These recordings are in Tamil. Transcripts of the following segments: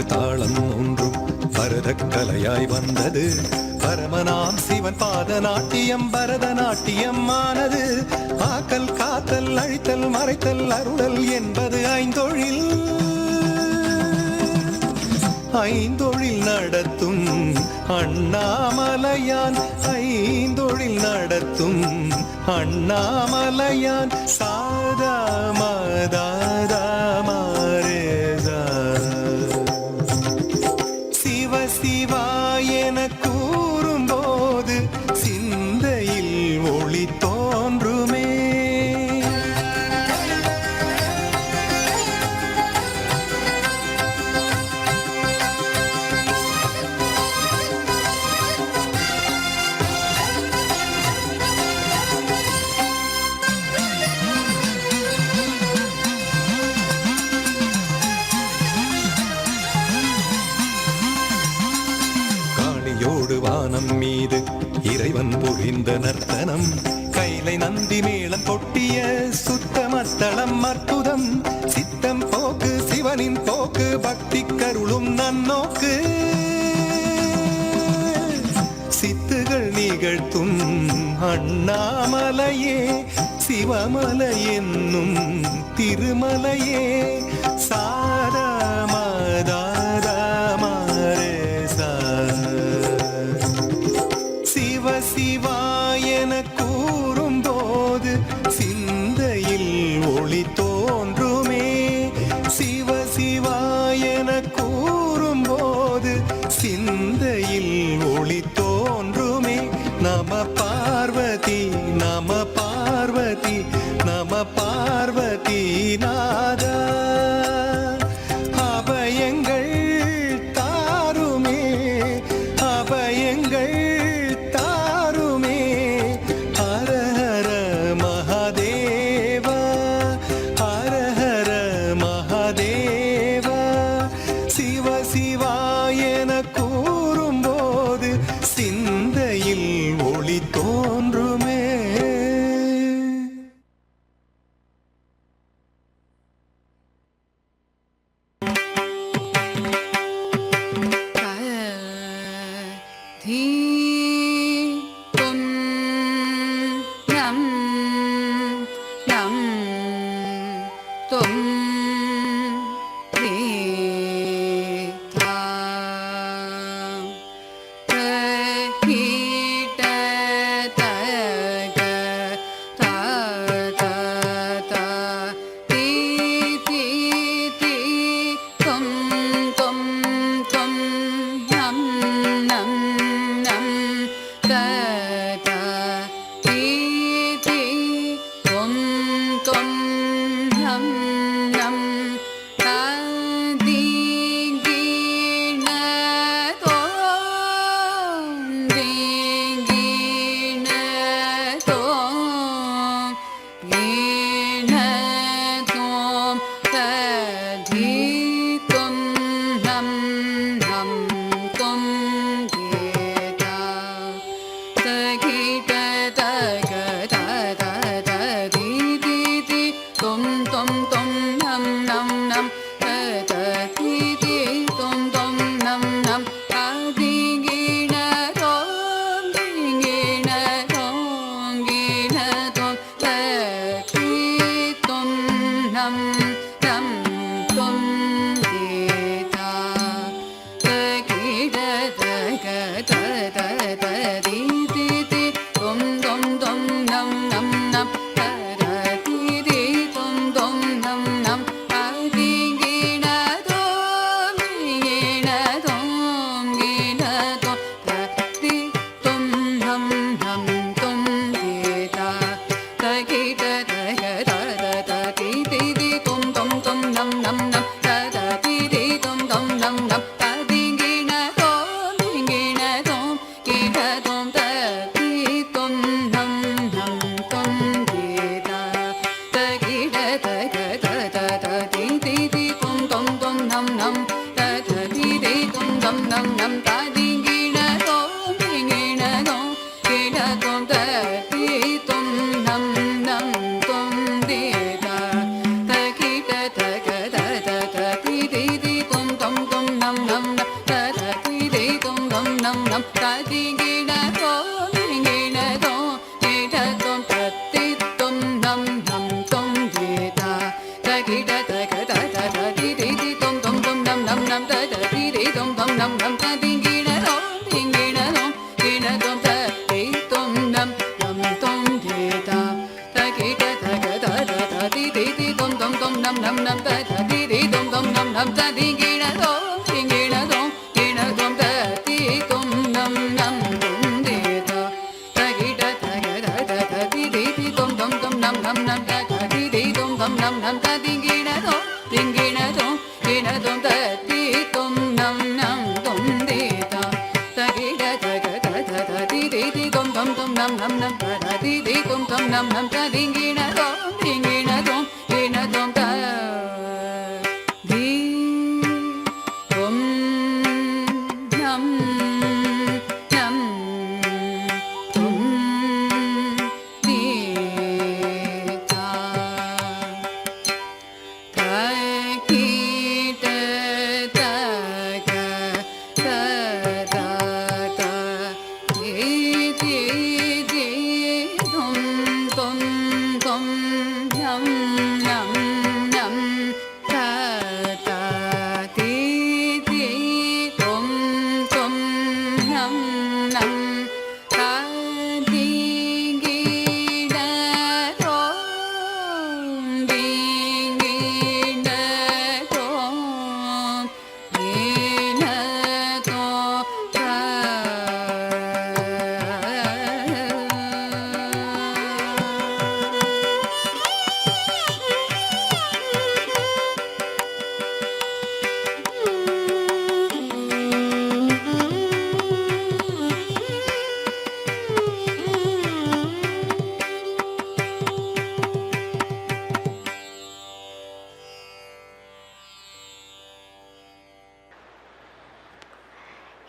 ராகு தாளம் ஒன்றும் பரதக்கலையாய் வந்தது. பரமனாம் சிவன் பாத நாட்டியம் பரதநாட்டியம் ஆனது. ஆக்கல் காத்தல் அழித்தல் மறைத்தல் அருளல் என்பது ஐந்தொழில். ஐந்தொழில் நடத்தும் அண்ணாமலையான், ஐந்தொழில் நடத்தும் அண்ணாமலையான். சாதா மதாதா மாரேதா சிவ சிவா என கூறும்போது சிந்தையில் ஒளி தோன்றுமே. வானம் மீது இறைவன் புரிந்த நர்த்தனம், கைலை நந்தி மேளம் கொட்டிய சுத்தமத்தளம் அற்புதம். சித்தம் போக்கு சிவனின் போக்கு பக்தி கருளும் நன்னோக்கு. சித்துகள் நிகழ்த்தும் அண்ணாமலையே சிவமலை என்னும் திருமலையே. சாரமதாதா சிவா என கூறும்போது சிந்தையில் ஒளி தோன்றுமே. சிவ சிவா என கூறும்போது சிந்தையில் ஒளி தோன்றுமே. நம பார்வதி நம பார்வதி நம பார்வதி நாதா. அபயங்கள் தாருமே அபயங்கள் ஒளி தோன்றுமே.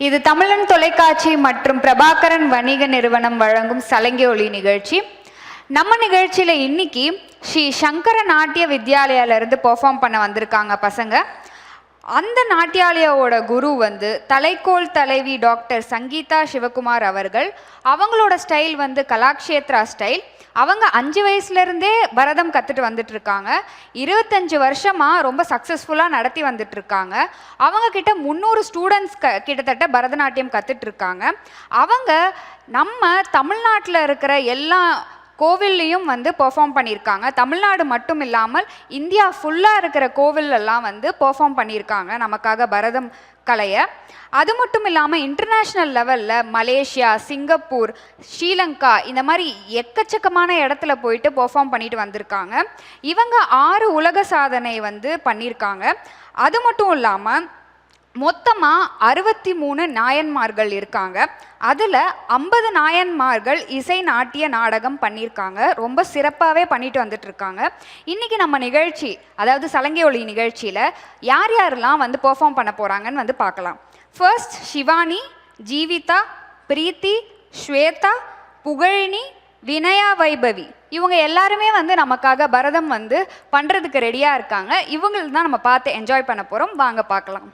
இது தமிழன் தொலைக்காட்சி மற்றும் பிரபாகரன் வணிக நிறுவனம் வழங்கும் சலங்கை ஒளி நிகழ்ச்சி. நம்ம நிகழ்ச்சியில் இன்னைக்கு ஸ்ரீ சங்கர நாட்டிய வித்யாலயாவிலேருந்து பெர்ஃபார்ம் பண்ண வந்திருக்காங்க பசங்க. அந்த நாட்டியாலயோட குரு தலைக்கோல் தலைவி டாக்டர் சங்கீதா சிவகுமார் அவர்கள். அவங்களோட ஸ்டைல் கலாக்ஷேத்ரா ஸ்டைல். அவங்க 5 வயசுலேருந்தே பரதம் கற்றுட்டு வந்துட்டு இருக்காங்க. 25 வருஷமாக ரொம்ப சக்ஸஸ்ஃபுல்லாக நடத்தி வந்துட்டு இருக்காங்க. அவங்க கிட்ட 300 ஸ்டூடெண்ட்ஸ் கிட்டத்தட்ட பரதநாட்டியம் கற்றுட்டு இருக்காங்க. அவங்க நம்ம தமிழ்நாட்டில் இருக்கிற எல்லா கோவில்லையும் பெர்ஃபார்ம் பண்ணியிருக்காங்க. தமிழ்நாடு மட்டும் இல்லாமல் இந்தியா ஃபுல்லாக இருக்கிற கோவிலெல்லாம் பெர்ஃபார்ம் பண்ணியிருக்காங்க நமக்காக பரதம் கலையை. அது மட்டும் இல்லாமல் இன்டர்நேஷ்னல் லெவலில் மலேசியா, சிங்கப்பூர், ஸ்ரீலங்கா இந்த மாதிரி எக்கச்சக்கமான இடத்துல போயிட்டு பெர்ஃபார்ம் பண்ணிட்டு வந்திருக்காங்க. இவங்க 6 உலக சாதனை பண்ணியிருக்காங்க. அது மட்டும் இல்லாமல் மொத்தமாக 63 நாயன்மார்கள் இருக்காங்க. அதில் 50 நாயன்மார்கள் இசை நாட்டிய நாடகம் பண்ணியிருக்காங்க. ரொம்ப சிறப்பாகவே பண்ணிட்டு வந்துட்டுருக்காங்க. இன்றைக்கி நம்ம நிகழ்ச்சி, அதாவது சலங்கை ஒளி நிகழ்ச்சியில் யார் யாரெல்லாம் பெர்ஃபார்ம் பண்ண போகிறாங்கன்னு பார்க்கலாம். ஃபர்ஸ்ட் ஷிவானி, ஜீவிதா, பிரீத்தி, ஸ்வேதா, புகழினி, வினயா, வைபவி இவங்க எல்லாருமே நமக்காக பரதம் பண்ணுறதுக்கு ரெடியாக இருக்காங்க. இவங்களுக்கு தான் நம்ம பார்த்து என்ஜாய் பண்ண போகிறோம். வாங்க பார்க்கலாம்.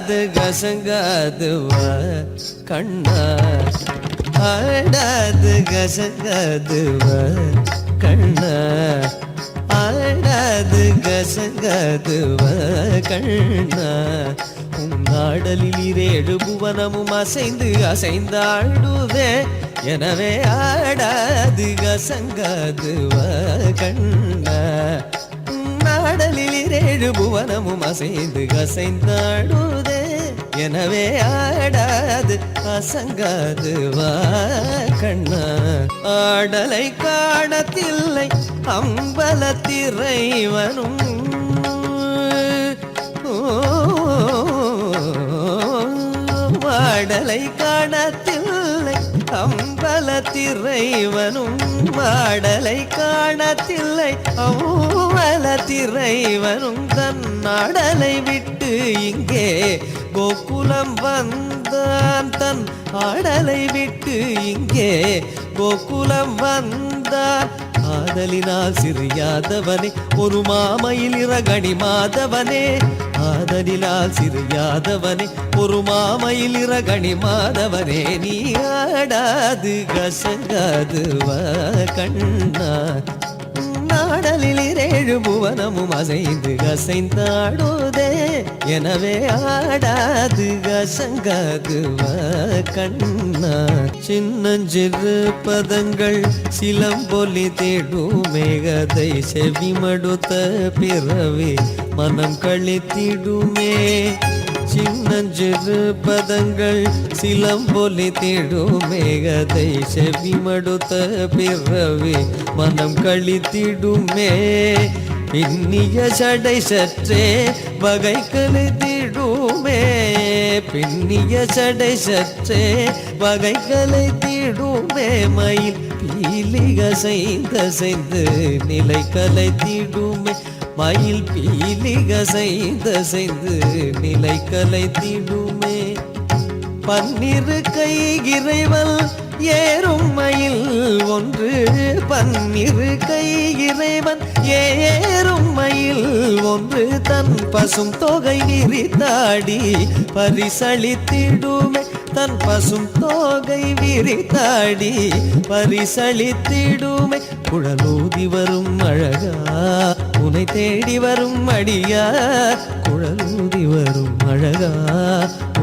ஆடாது கசங்காதுவா கண்ணா ஆடாது கசங்காதுவா கண்ணா ஆடாது கசங்காதுவா கண்ணா உன்னாடலில் 7 புவனமும் அசைந்து அசைந்தாடுதே எனவே ஆடாது கசங்காதுவா கண்ணா நாடலில் 7 புவனமும் அசைந்து அசைந்தாடுதே எனவே ஆடாது அசங்காதுவா கண்ணா ஆடலை காணத்தில்லை அம்பலத்திறைவனும் ஆடலை காணத்தில்லை அம்பலத்திறைவனும் மாடலை காணத்தில்லை அம்பலத்திறைவனும் தன் நாடலை விட்டு இங்கே கோகுலம் வந்தான் தன் ஆடலை விட்டு இங்கே கோகுலம் வந்தான் ஆதலினால் சிறியாதவனே ஒரு மாமையில் இரகணி மாதவனே ஆதலினால் சிறியாதவனே ஒரு மாமையில் இரகணி மாதவனே நீ ஆடாது கசங்காதுவா கண்ணா நாடலில் 7 புவனமும் அசைந்து அசைந்தாடுதே எனவே ஆடாது கசங்காதுவா கண்ணா சின்னஞ்சிறு பதங்கள் சிலம்பொலி தேடுமே கதை செவிமடுத்த பிறவி மனம் கழித்திடுமே சின்னஞ்சிறு பதங்கள் சிலம்பொலி தேடுமே கதை செவிமடுத்த பிறவி மனம் கழித்திடுமே பின்னிய சடை சற்றே வகை கழித்திடுமே பின்னிய சடை சற்றே வகை கழித்திடுமே மயில் பீலிக செய்து நிலை கலைத்திடுமே மயில் பீலிக செய்து நிலை கலைத்திடுமே பன்னிரு கை இறைவன் ஏறும் மயில் ஒன்று பன்னிரு கை இறைவன் ஏறும் மயில் ஒன்று தன் பசும் தொகை விரித்தாடி பரிசளித்திடுமே தன் பசும் தோகை விரித்தாடி பரிசளித்திடுமே குழலூதி வரும் அழகா உனை தேடி வரும் அடியா குழலூதி வரும் அழகா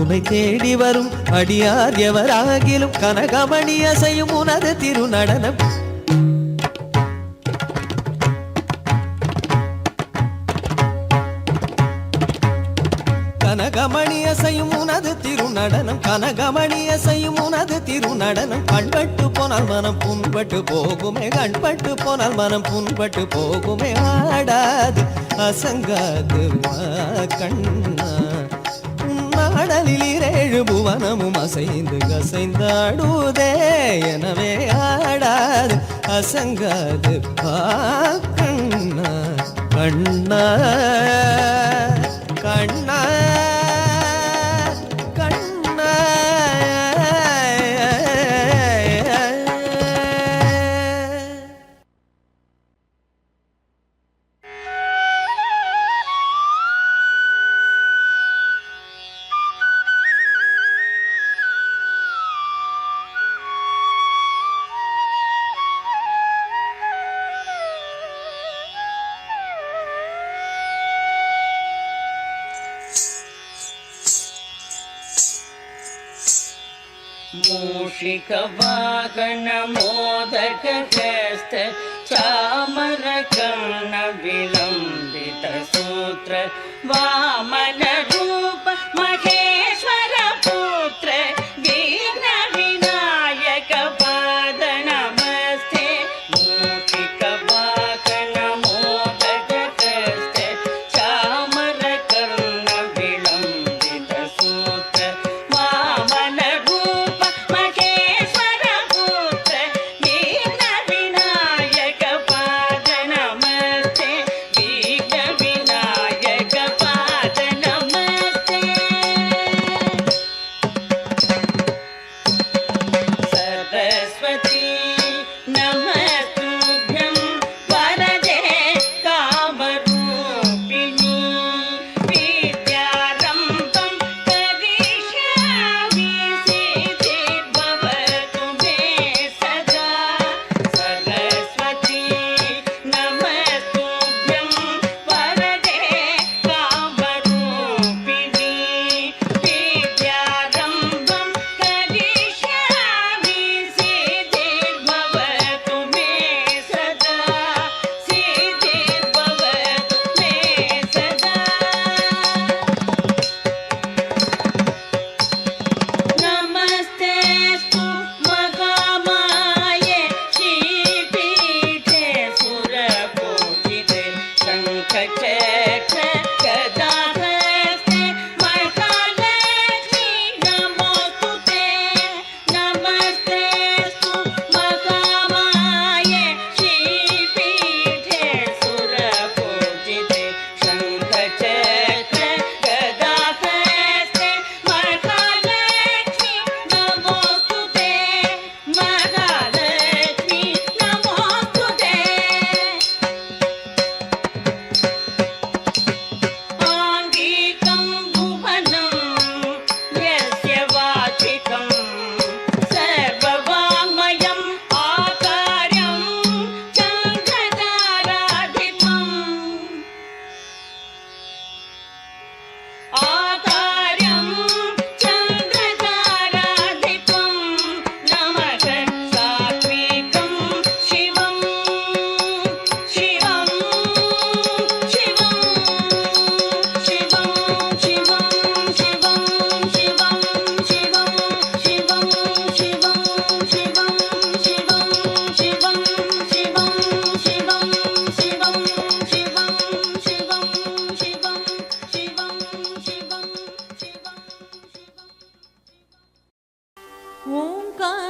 உனை தேடி வரும் அடியார் எவராகிலும் கனகமணி அசையும் உனது திருநடனம் கனகமணி அசையும் உனது திருநடனம் கனகமணி அசையும் உனது திருநடனம் கண்பட்டு போனால் மனம் புண்பட்டு போகுமே கண்பட்டு போனால் மனம் புண்பட்டு போகுமே ஆடாது அசங்காது கண்ணா நாடலில் 7 புவனமும் அசைந்து அசைந்தாடுதே எனவே ஆடாது அசங்காது கண்ணா கண்ணா கண்ணா கண்ணா मूषिक वाहन मोदक हस्त चामर कर्ण विलंबित सूत्र वामन रूप महेश्वर पुत्र विघ्न विनायक पाद नमस्ते मूषिक वाहन मोदक हस्त चामर कर्ण विलंबित सूत्र वामन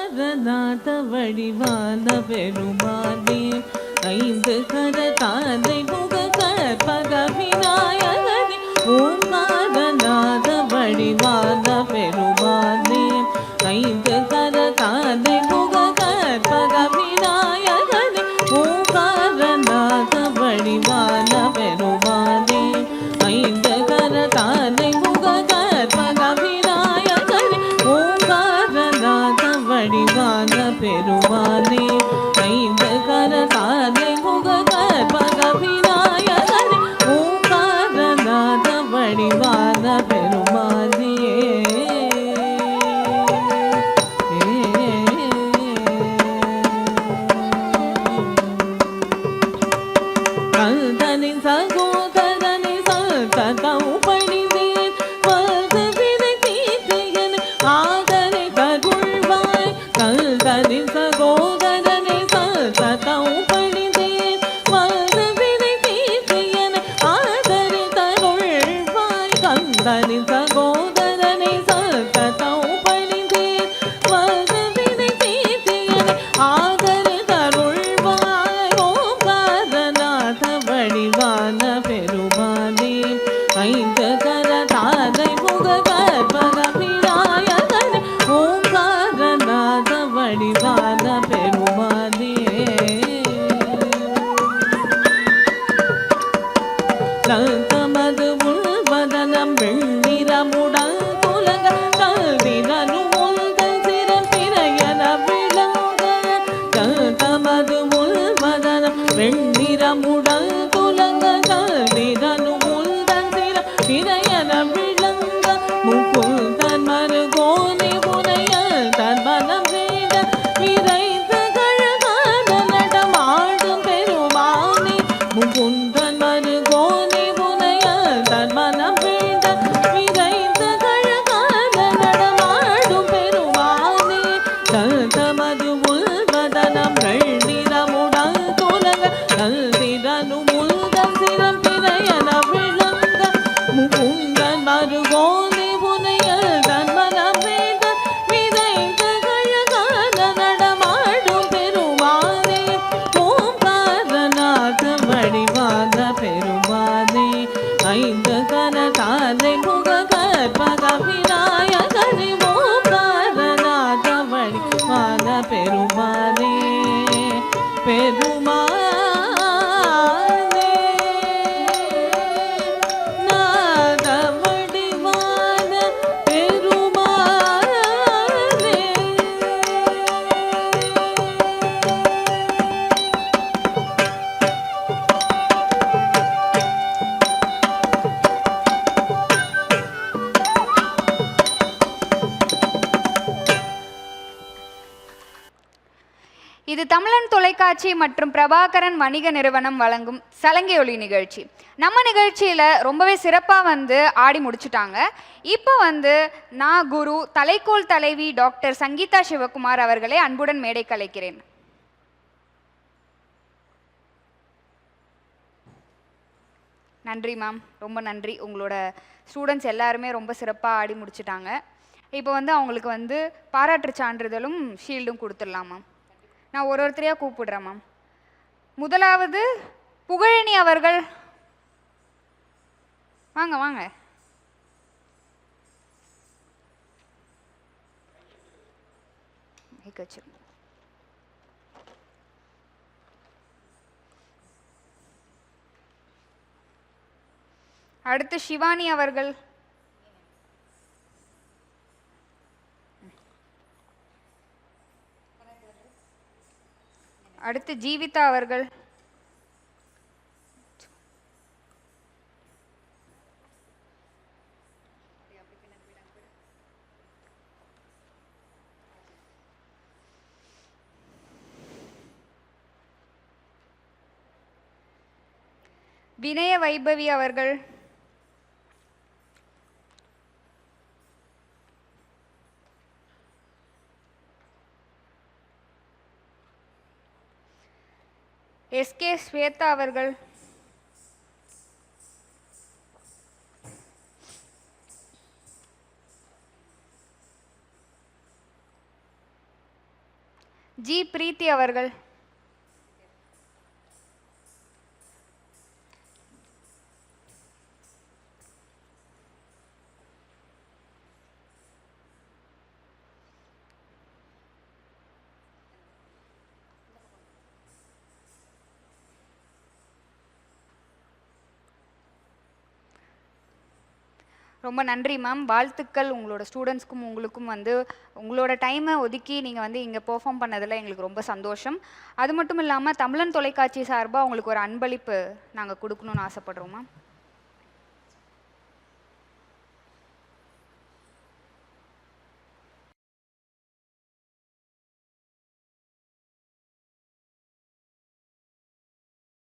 ஓங்காரநாத வடிவான பெருமானே ஐந்து கரதானை முக கற்பக விநாயகனே ஓங்காரநாத வடிவான பெருமானே ஐந்து கரதானை முக கற்பக விநாயகனே ஓங்காரநாத வடிவான பெருமானே ஐந்து கரதானை முக கற்பக விநாயகனே ஓங்காரநாத வடிவான பெருமானே ஐந்து கரதானை முக கற்பக விநாயகனே ஓங்காரநாத வடிவான பெருமானே கந்தனின் சகோதரனை சல்ததம் பணிந்தேன் பல்து வினை தீர்த்தியன் ஆதரை கருள்வாய் கந்தனின் சகோதரனை சல்ததம் பணிந்தேன் பல்து வினை தீர்த்தியன் ஆதரை கருள்வாய் கந்தனின் சகோதரனை சல்ததம் பணிந்தேன் பல்து வினை தீர்த்தியன் ஆதரை கருள்வாய் ஓங்காரநாத வடிவான பெருமானே ஐந்து கரதானை முக கற்பக விநாயகனே ஓங்காரநாத வடிவான பெருமானே தமது உள்வதனம் வெண்ணிறமுடன் துலக கல்விரனும் உந்தன் சிறப்பிரையன விளங்க தமது உள்வதனம் வெண்ணிறமுடன் துலங்க கல்விரனும் உந்தன் சிறப்பிரையன விளங்க முகுந்தன் மருகோனி உனையல் தன் மனம் வேட விரைந்த கழகான நடமாடும் பெருமானே முகுந்தன் மருகோனி உனையல் தன் மனம் வேட விரைந்த கழகான நடமாடும் பெருமானே தமது உள்வதனம் வெள்ளிரமுடன் துலங்க கல்திரனும் உள்தன் சிரம் பிறையன விளங்க முகுந்தன் மருகோனி உனையல் தன் மனம் வேட விரைந்த கழகான நடமாடும் பெருமானே ஓங்காரநாத வடிவான பெருமானே ஐந்து கரதானை முக கற்பக விநாயகனே ஓங்காரநாத வடிவான பெருமானே பெருமானே நாத வடிவான பெருமானே இது தமிழன் தொலைக்காட்சி மற்றும் பிரபாகரன் வணிக நிறுவனம் வழங்கும் சலங்கை ஒளி நிகழ்ச்சி. நம்ம நிகழ்ச்சியில் ரொம்பவே சிறப்பாக ஆடி முடிச்சுட்டாங்க. இப்போ நான் குரு தலைக்கோல் தலைவி டாக்டர் சங்கீதா சிவகுமார் அவர்களை அன்புடன் மேடை கலைக்கிறேன். நன்றி மேம், ரொம்ப நன்றி. உங்களோட ஸ்டூடெண்ட்ஸ் எல்லாருமே ரொம்ப சிறப்பாக ஆடி முடிச்சுட்டாங்க. இப்போ அவங்களுக்கு பாராட்டு சான்றிதழும் ஷீல்டும் கொடுத்துடலாம் மேம். நான் ஒருத்தரையாக கூப்பிடுறேன் மேம். முதலாவது புகழினி அவர்கள், வாங்க வாங்க. அடுத்து சிவானி அவர்கள், அடுத்து ஜீவிதா அவர்கள், வினய வைபவி அவர்கள், எஸ்கே ஸ்வேதா அவர்கள், ஜி பிரீத்தி அவர்கள். ரொம்ப நன்றி மேம். வாழ்த்துக்கள் உங்களோட ஸ்டூடெண்ட்ஸ்க்கும் உங்களுக்கும் வந்து உங்களோட டைமை ஒதுக்கி நீங்கள் வந்து இங்கே பெர்ஃபார்ம் பண்ணதில் எங்களுக்கு ரொம்ப சந்தோஷம். அது மட்டும் இல்லாமல் தமிழன் தொலைக்காட்சி சார்பாக உங்களுக்கு ஒரு அன்பளிப்பு நாங்கள் கொடுக்கணும்னு ஆசைப்படுறோம் மேம்.